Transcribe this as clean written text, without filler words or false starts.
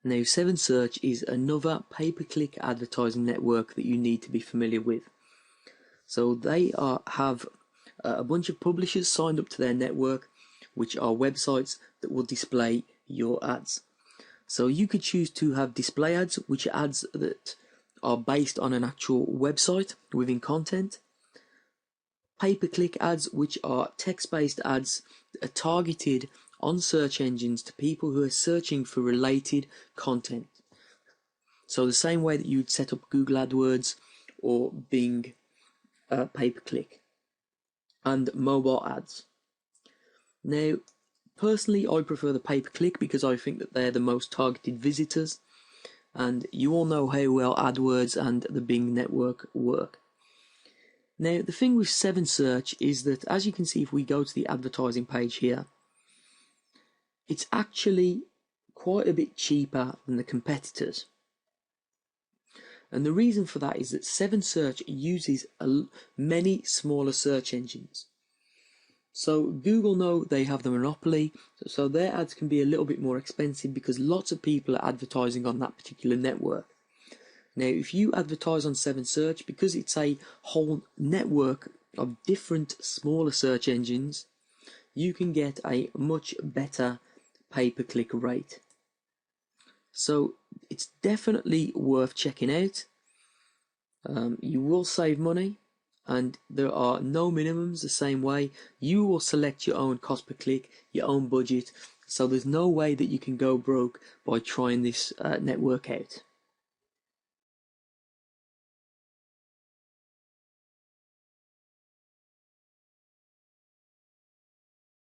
Now, 7Search is another pay-per-click advertising network that you need to be familiar with. So they have a bunch of publishers signed up to their network, which are websites that will display your ads. So you could choose to have display ads, which are ads that are based on an actual website within content. Pay-per-click ads, which are text-based ads that are targeted on search engines to people who are searching for related content. So the same way that you'd set up Google AdWords or Bing pay-per-click. And mobile ads. Now, personally, I prefer the pay-per-click because I think that they're the most targeted visitors, and you all know how well AdWords and the Bing network work. Now, the thing with 7Search is that, as you can see, if we go to the advertising page here, it's actually quite a bit cheaper than the competitors. And the reason for that is that 7Search uses many smaller search engines. So Google know they have the monopoly, so their ads can be a little bit more expensive because lots of people are advertising on that particular network. Now, if you advertise on 7Search, because it's a whole network of different smaller search engines, you can get a much better pay-per-click rate. So it's definitely worth checking out. You will save money, and there are no minimums the same way. You will select your own cost per click, your own budget, so there's no way that you can go broke by trying this network out.